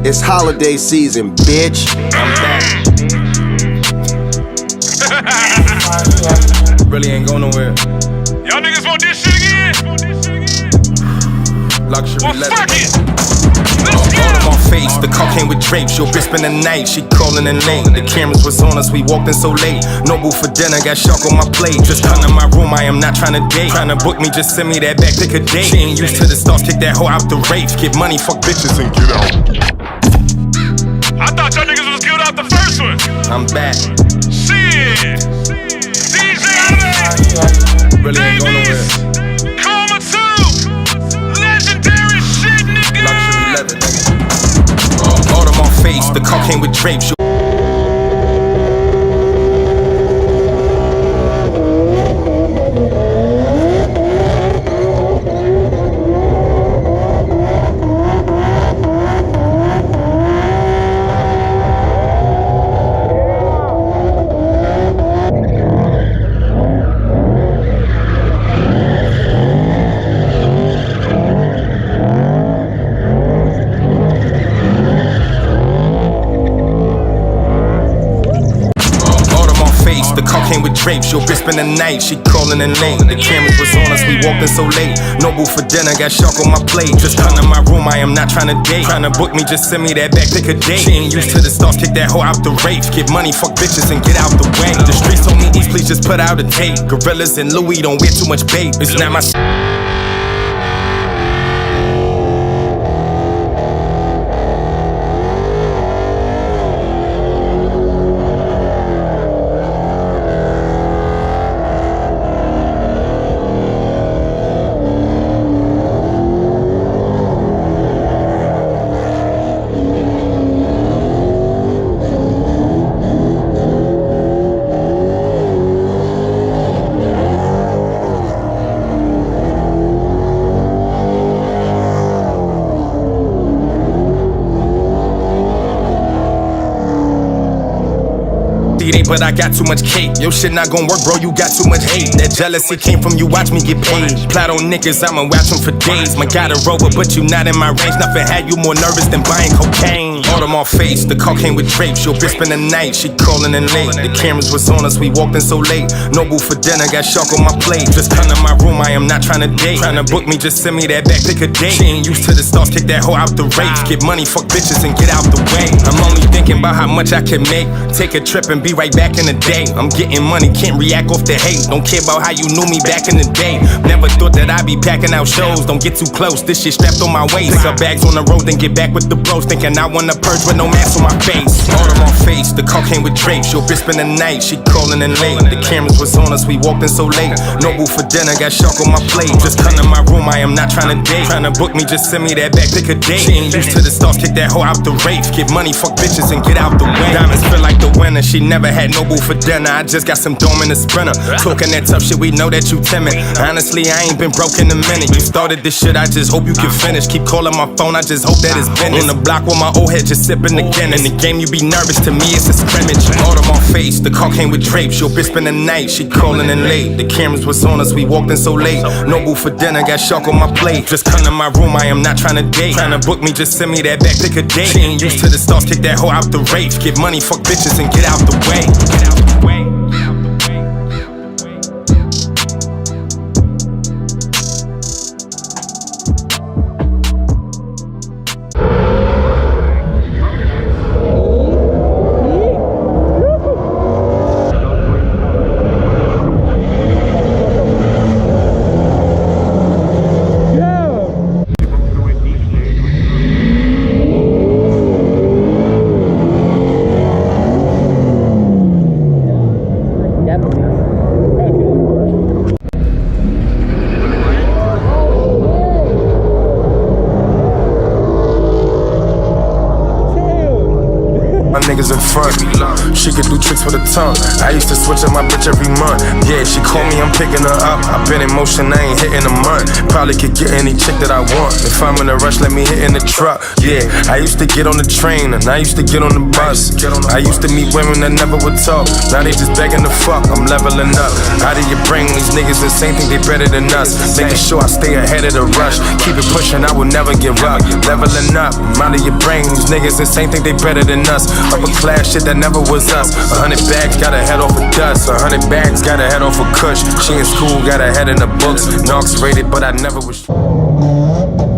It's holiday season, bitch. I'm back. Really ain't going nowhere. Y'all niggas want this shit again? Luxury Well, leather. fuck it. All on my face, the car came with drapes. Your bitch spend the night, she calling in late. The cameras was on us, we walked in so late. No boo for dinner, got shark on my plate. Just come to my room, I am not trying to date. Trying to book me, just send me that back, pick a date. She ain't used to the stars, kick that hoe out the race. Get money, fuck bitches, and get out. I thought y'all niggas was killed out the first one. I'm back. Shit. DJ Irwindale. Really ain't going nowhere. Coma 2. Legendary shit, nigga. Luxury leather, nigga. All on my face, the car came with drapes. The car came with drapes, your bitch spend the night, she calling in late. The cameras was on us, we walked in so late. No boo for dinner, got shark on my plate. Just come to my room, I am not trying to date. Trying to book me, just send me that back, pick a date. She ain't used to the stars, kick that hoe out the race. Get money, fuck bitches, and get out the way. The streets told me, East, please just put out a tape. Gorillas and Louis don't wear too much bait. It's not my but I got too much cake. Your shit not gon' work, bro, you got too much hate. That jealousy came from you, watch me get paid. Plot on niggas, I'ma watch them for days. My got a rover, but you not in my range. Nothing had you more nervous than buying cocaine. All on my face, the car came with drapes. Your bitch spend the night, she calling in late. The cameras was on us, we walked in so late. No boo for dinner, got shark on my plate. Just come to my room, I am not trying to date. Trying to book me, just send me that back, pick a date. She ain't used to the stars, kick that hoe out the race. Get money, fuck bitches, and get out the way. I'm only thinking about how much I can make. Take a trip and be right back in the day. I'm getting money, can't react off the hate. Don't care about how you knew me back in the day. Never thought that I'd be packing out shows. Don't get too close, this shit strapped on my waist. Pick up bags on the road, then get back with the bros. Thinking I wanna purge with no mask on my face. All on my face, the car came with drapes. Your bitch spend the night, she calling in late. The cameras was on us, we walked in so late. No boo for dinner, got shark on my plate. Just come to my room, I am not trying to date. Trying to book me, just send me that back, pick a date. She ain't used to the stars, kick that hoe out the race. Get money, fuck bitches, and get out the way. Diamonds feel like the winner, she never had no boo for dinner. I just got some dome in the sprinter. Talking that tough shit, we know that you timid. Honestly, I ain't been broke in a minute. You started this shit, I just hope you can finish. Keep calling my phone, I just hope that it's been on the block with my old head just sipping again. In the game, you be nervous, to me it's a scrimmage. All on my face, the car came with drapes. Your bitch spend the night, she calling in late. The cameras was on us, we walked in so late. No boo for dinner, got shark on my plate. Just come to my room, I am not trying to date. Trying to book me, just send me that back, pick a date. She ain't used to the stars, kick that hoe out the race. Get money, fuck bitches, and get out the way. Get out the way. front. She could do tricks with her tongue. I used to switch up my bitch every month. Yeah, she call me, I'm picking her up. I been in motion, I ain't hitting a month. Probably could get any chick that I want. If I'm in a rush, let me hit in the truck. Yeah, I used to get on the train and I used to get on the bus. I used to meet women that never would talk. Now they just begging to fuck. I'm leveling up. Out of your brain, these niggas insane, think they better than us. Making sure I stay ahead of the rush. Keep it pushing, I will never give up. Leveling up. Out of your brain, these niggas insane, think they better than us. Upper class shit that never was us. 100 bags, got a head off of dust. 100 bags, got a head off of kush. She in school, got a head in the books. Knox rated, but I never was.